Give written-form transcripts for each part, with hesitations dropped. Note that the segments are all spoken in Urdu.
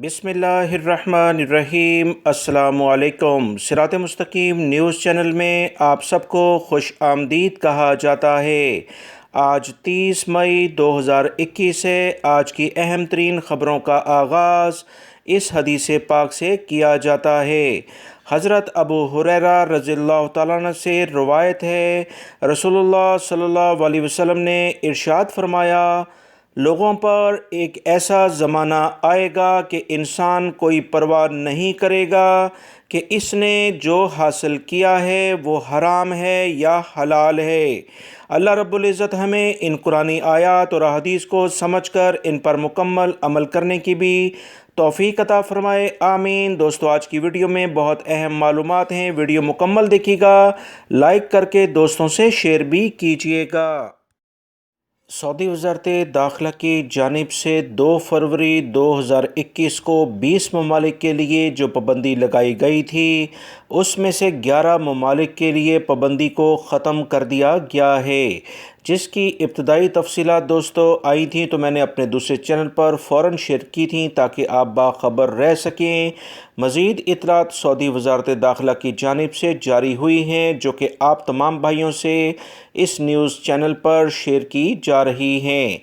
بسم اللہ الرحمن الرحیم۔ السلام علیکم۔ صراط مستقیم نیوز چینل میں آپ سب کو خوش آمدید کہا جاتا ہے۔ آج 30 مئی 2021 ہے۔ آج کی اہم ترین خبروں کا آغاز اس حدیث پاک سے کیا جاتا ہے۔ حضرت ابو ہریرہ رضی اللہ تعالیٰ عنہ سے روایت ہے، رسول اللہ صلی اللہ علیہ وسلم نے ارشاد فرمایا، لوگوں پر ایک ایسا زمانہ آئے گا کہ انسان کوئی پرواہ نہیں کرے گا کہ اس نے جو حاصل کیا ہے وہ حرام ہے یا حلال ہے۔ اللہ رب العزت ہمیں ان قرآنی آیات اور احادیث کو سمجھ کر ان پر مکمل عمل کرنے کی بھی توفیق عطا فرمائے، آمین۔ دوستو، آج کی ویڈیو میں بہت اہم معلومات ہیں، ویڈیو مکمل دیکھیے گا، لائک کر کے دوستوں سے شیئر بھی کیجیے گا۔ سعودی وزارت داخلہ کی جانب سے 2 فروری 2021 کو 20 ممالک کے لیے جو پابندی لگائی گئی تھی، اس میں سے 11 ممالک کے لیے پابندی کو ختم کر دیا گیا ہے، جس کی ابتدائی تفصیلات دوستو آئی تھیں تو میں نے اپنے دوسرے چینل پر فوراً شیئر کی تھیں تاکہ آپ باخبر رہ سکیں۔ مزید اطلاعات سعودی وزارت داخلہ کی جانب سے جاری ہوئی ہیں، جو کہ آپ تمام بھائیوں سے اس نیوز چینل پر شیئر کی جا رہی ہیں۔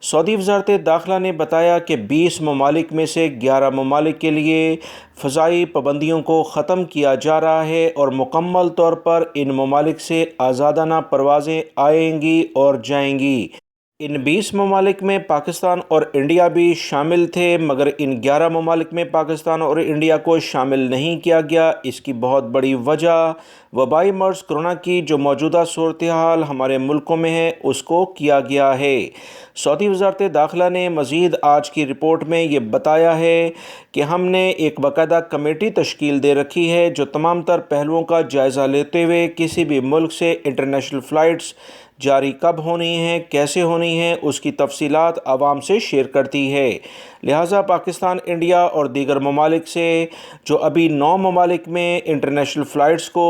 سعودی وزارت داخلہ نے بتایا کہ 20 ممالک میں سے 11 ممالک کے لیے فضائی پابندیوں کو ختم کیا جا رہا ہے اور مکمل طور پر ان ممالک سے آزادانہ پروازیں آئیں گی اور جائیں گی۔ ان 20 ممالک میں پاکستان اور انڈیا بھی شامل تھے، مگر ان 11 ممالک میں پاکستان اور انڈیا کو شامل نہیں کیا گیا۔ اس کی بہت بڑی وجہ وبائی مرض کرونا کی جو موجودہ صورتحال ہمارے ملکوں میں ہے اس کو کیا گیا ہے۔ سعودی وزارت داخلہ نے مزید آج کی رپورٹ میں یہ بتایا ہے کہ ہم نے ایک باقاعدہ کمیٹی تشکیل دے رکھی ہے جو تمام تر پہلوؤں کا جائزہ لیتے ہوئے کسی بھی ملک سے انٹرنیشنل فلائٹس جاری کب ہونی ہیں، کیسے ہونی ہیں، اس کی تفصیلات عوام سے شیئر کرتی ہے۔ لہٰذا پاکستان، انڈیا اور دیگر ممالک سے جو ابھی 9 ممالک میں انٹرنیشنل فلائٹس کو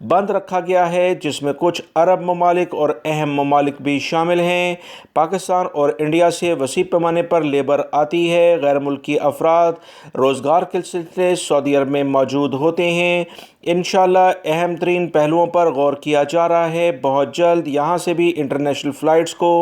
بند رکھا گیا ہے، جس میں کچھ عرب ممالک اور اہم ممالک بھی شامل ہیں، پاکستان اور انڈیا سے وسیع پیمانے پر لیبر آتی ہے، غیر ملکی افراد روزگار کے سلسلے سعودی عرب میں موجود ہوتے ہیں۔ انشاءاللہ اہم ترین پہلوؤں پر غور کیا جا رہا ہے، بہت جلد یہاں سے بھی انٹرنیشنل فلائٹس کو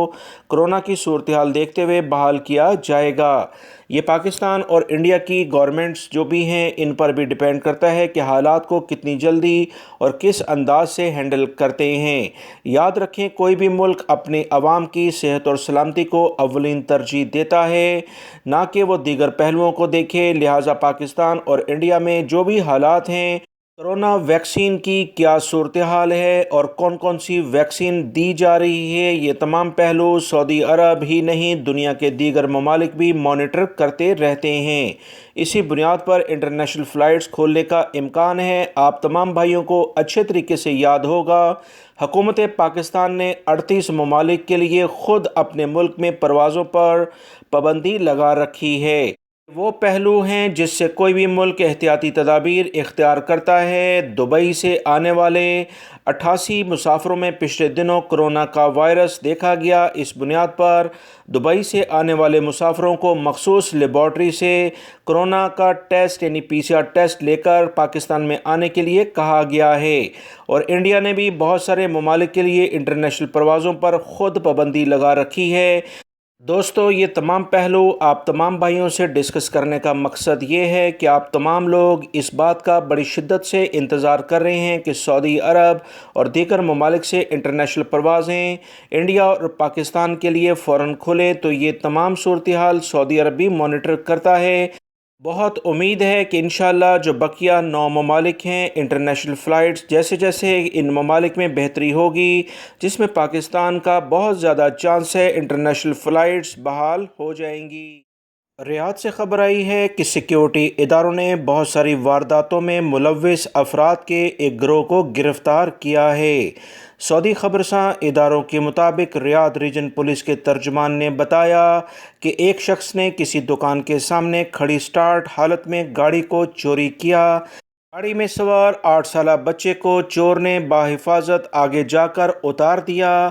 کرونا کی صورتحال دیکھتے ہوئے بحال کیا جائے گا۔ یہ پاکستان اور انڈیا کی گورنمنٹس جو بھی ہیں ان پر بھی ڈیپینڈ کرتا ہے کہ حالات کو کتنی جلدی اور کس انداز سے ہینڈل کرتے ہیں۔ یاد رکھیں، کوئی بھی ملک اپنے عوام کی صحت اور سلامتی کو اولین ترجیح دیتا ہے، نہ کہ وہ دیگر پہلوؤں کو دیکھے۔ لہٰذا پاکستان اور انڈیا میں جو بھی حالات ہیں، کرونا ویکسین کی کیا صورتحال ہے اور کون کون سی ویکسین دی جا رہی ہے، یہ تمام پہلو سعودی عرب ہی نہیں دنیا کے دیگر ممالک بھی مانیٹر کرتے رہتے ہیں۔ اسی بنیاد پر انٹرنیشنل فلائٹس کھولنے کا امکان ہے۔ آپ تمام بھائیوں کو اچھے طریقے سے یاد ہوگا، حکومت پاکستان نے 38 ممالک کے لیے خود اپنے ملک میں پروازوں پر پابندی لگا رکھی ہے۔ وہ پہلو ہیں جس سے کوئی بھی ملک احتیاطی تدابیر اختیار کرتا ہے۔ دبئی سے آنے والے 88 مسافروں میں پچھلے دنوں کرونا کا وائرس دیکھا گیا۔ اس بنیاد پر دبئی سے آنے والے مسافروں کو مخصوص لیبارٹری سے کرونا کا ٹیسٹ یعنی PCR ٹیسٹ لے کر پاکستان میں آنے کے لیے کہا گیا ہے، اور انڈیا نے بھی بہت سارے ممالک کے لیے انٹرنیشنل پروازوں پر خود پابندی لگا رکھی ہے۔ دوستو، یہ تمام پہلو آپ تمام بھائیوں سے ڈسکس کرنے کا مقصد یہ ہے کہ آپ تمام لوگ اس بات کا بڑی شدت سے انتظار کر رہے ہیں کہ سعودی عرب اور دیگر ممالک سے انٹرنیشنل پروازیں انڈیا اور پاکستان کے لیے فوراً کھلیں، تو یہ تمام صورتحال سعودی عرب بھی مانیٹر کرتا ہے۔ بہت امید ہے کہ انشاءاللہ جو بقیہ 9 ممالک ہیں، انٹرنیشنل فلائٹس جیسے جیسے ان ممالک میں بہتری ہوگی، جس میں پاکستان کا بہت زیادہ چانس ہے، انٹرنیشنل فلائٹس بحال ہو جائیں گی۔ ریاض سے خبر آئی ہے کہ سیکیورٹی اداروں نے بہت ساری وارداتوں میں ملوث افراد کے ایک گروہ کو گرفتار کیا ہے۔ سعودی خبرساں اداروں کے مطابق ریاض ریجن پولیس کے ترجمان نے بتایا کہ ایک شخص نے کسی دکان کے سامنے کھڑی سٹارٹ حالت میں گاڑی کو چوری کیا۔ گاڑی میں سوار 8 سالہ بچے کو چور نے بحفاظت آگے جا کر اتار دیا۔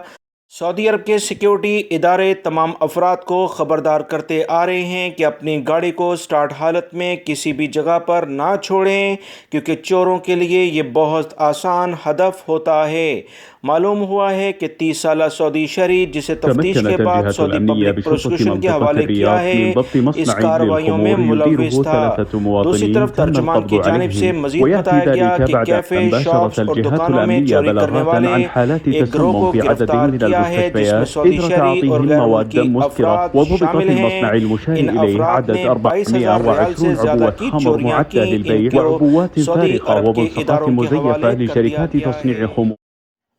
سعودی عرب کے سیکیورٹی ادارے تمام افراد کو خبردار کرتے آ رہے ہیں کہ اپنی گاڑی کو سٹارٹ حالت میں کسی بھی جگہ پر نہ چھوڑیں، کیونکہ چوروں کے لیے یہ بہت آسان ہدف ہوتا ہے۔ معلوم ہوا ہے کہ 30 سالہ سعودی شہری جسے تفتیش کے تمكنت بعد الجهات سعودی الأمنية پبلک بشرطة پروسیکیوشن کے منطقة حوالے کیا الرياض ہے، من ضبط اس مصنع کارروائیوں میں للخمور ملوث يديره تھا۔ 3 دوسری مواطنين طرف تم ترجمان القبض کی جانب سے عليهم، مزید ويأتي بتایا گیا ذلك کہ بعد کیفے، أن باشرت شاپس اور الجهات دکانوں میں الأمنية چوری کرنے بلاغات والے عن حالات ایک گروہ تسمم کو في عدد گرفتار من کیا ہے، جس میں المستشفيات سعودی إثر شہری اور تعاطيهم غیر مواد ملکی مسكرة، افراد وضبط شامل في ہیں۔ المصنع المشار ان إليه افراد نے عدد 22,000 ریال سے 420 زیادہ عبوة کی خمر چوریاں معدة کی، ان للبيع کو وعبوات سعودی فارغة عرب کے وملصقات اداروں کے مزيفة حوالے کر دیا لشركات گیا تصنيع ہے۔ خمور.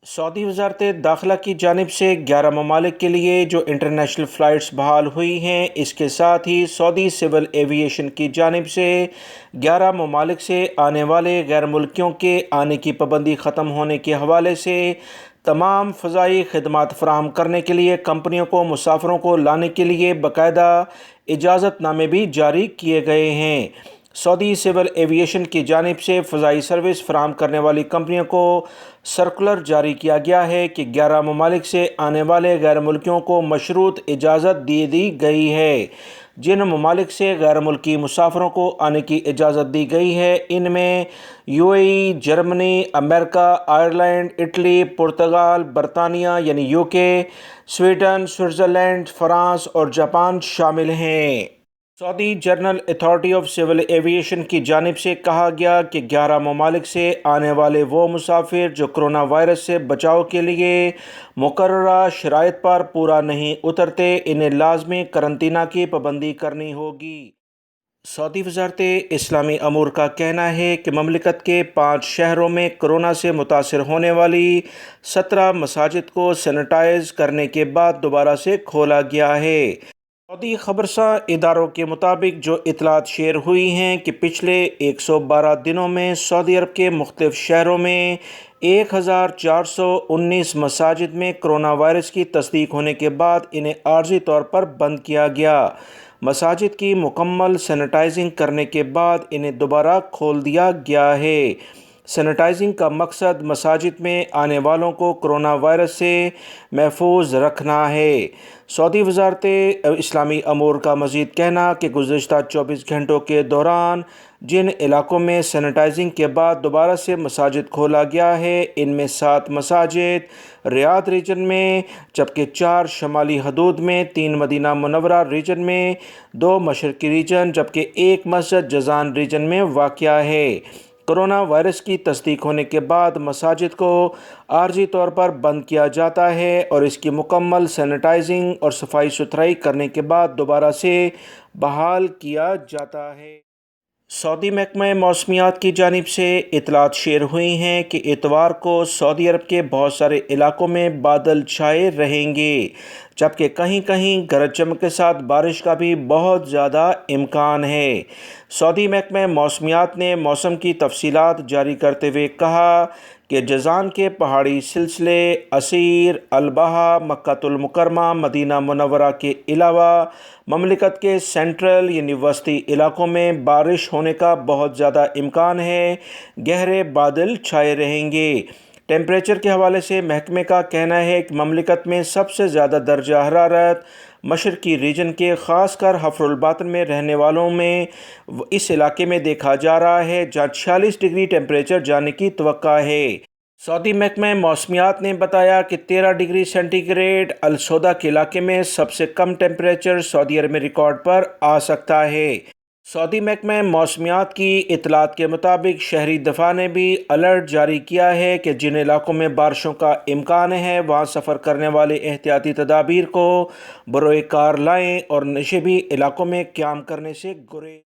سعودی وزارت داخلہ کی جانب سے 11 ممالک کے لیے جو انٹرنیشنل فلائٹس بحال ہوئی ہیں، اس کے ساتھ ہی سعودی سول ایوییشن کی جانب سے 11 ممالک سے آنے والے غیر ملکیوں کے آنے کی پابندی ختم ہونے کے حوالے سے تمام فضائی خدمات فراہم کرنے کے لیے کمپنیوں کو مسافروں کو لانے کے لیے باقاعدہ اجازت نامے بھی جاری کیے گئے ہیں۔ سعودی سول ایوییشن کی جانب سے فضائی سروس فراہم کرنے والی کمپنیوں کو سرکولر جاری کیا گیا ہے کہ 11 ممالک سے آنے والے غیر ملکیوں کو مشروط اجازت دی گئی ہے۔ جن ممالک سے غیر ملکی مسافروں کو آنے کی اجازت دی گئی ہے، ان میں UAE، جرمنی، امریکہ، آئرلینڈ، اٹلی، پرتگال، برطانیہ یعنی UK، سویڈن، سوئٹزرلینڈ، فرانس اور جاپان شامل ہیں۔ سعودی general authority of civil aviation کی جانب سے کہا گیا کہ 11 ممالک سے آنے والے وہ مسافر جو کرونا وائرس سے بچاؤ کے لیے مقررہ شرائط پر پورا نہیں اترتے، انہیں لازمی قرنطینہ کی پابندی کرنی ہوگی۔ سعودی وزارت اسلامی امور کا کہنا ہے کہ مملکت کے 5 شہروں میں کرونا سے متاثر ہونے والی 17 مساجد کو سینیٹائز کرنے کے بعد دوبارہ سے کھولا گیا ہے۔ سعودی خبرساں اداروں کے مطابق جو اطلاعات شیئر ہوئی ہیں کہ پچھلے 112 دنوں میں سعودی عرب کے مختلف شہروں میں 1419 مساجد میں کرونا وائرس کی تصدیق ہونے کے بعد انہیں عارضی طور پر بند کیا گیا۔ مساجد کی مکمل سینیٹائزنگ کرنے کے بعد انہیں دوبارہ کھول دیا گیا ہے۔ سینیٹائزنگ کا مقصد مساجد میں آنے والوں کو کرونا وائرس سے محفوظ رکھنا ہے۔ سعودی وزارت اسلامی امور کا مزید کہنا کہ گزشتہ 24 گھنٹوں کے دوران جن علاقوں میں سینیٹائزنگ کے بعد دوبارہ سے مساجد کھولا گیا ہے، ان میں 7 مساجد ریاض ریجن میں، جبکہ 4 شمالی حدود میں، 3 مدینہ منورہ ریجن میں، 2 مشرقی ریجن جبکہ 1 مسجد جازان ریجن میں واقع ہے۔ کرونا وائرس کی تصدیق ہونے کے بعد مساجد کو عارضی طور پر بند کیا جاتا ہے اور اس کی مکمل سینیٹائزنگ اور صفائی ستھرائی کرنے کے بعد دوبارہ سے بحال کیا جاتا ہے۔ سعودی محکمہ موسمیات کی جانب سے اطلاعات شیئر ہوئی ہیں کہ اتوار کو سعودی عرب کے بہت سارے علاقوں میں بادل چھائے رہیں گے، جبکہ کہیں کہیں گرج چمک کے ساتھ بارش کا بھی بہت زیادہ امکان ہے۔ سعودی محکمہ موسمیات نے موسم کی تفصیلات جاری کرتے ہوئے کہا کہ جازان کے پہاڑی سلسلے، عسیر، البحہ، مکہ المکرمہ، مدینہ منورہ کے علاوہ مملکت کے سینٹرل یعنی وسطی علاقوں میں بارش ہونے کا بہت زیادہ امکان ہے۔ گہرے بادل چھائے رہیں گے۔ ٹیمپریچر کے حوالے سے محکمے کا کہنا ہے کہ مملکت میں سب سے زیادہ درجہ حرارت مشرقی ریجن کے خاص کر حفر الباطن میں رہنے والوں میں اس علاقے میں دیکھا جا رہا ہے، جہاں 46 ڈگری ٹیمپریچر جانے کی توقع ہے۔ سعودی محکمہ موسمیات نے بتایا کہ 13 ڈگری سینٹی گریڈ السودہ کے علاقے میں سب سے کم ٹیمپریچر سعودی عرب میں ریکارڈ پر آ سکتا ہے۔ سعودی محکمہ موسمیات کی اطلاعات کے مطابق شہری دفاع نے بھی الرٹ جاری کیا ہے کہ جن علاقوں میں بارشوں کا امکان ہے وہاں سفر کرنے والے احتیاطی تدابیر کو بروئے کار لائیں اور نشیبی علاقوں میں قیام کرنے سے گریز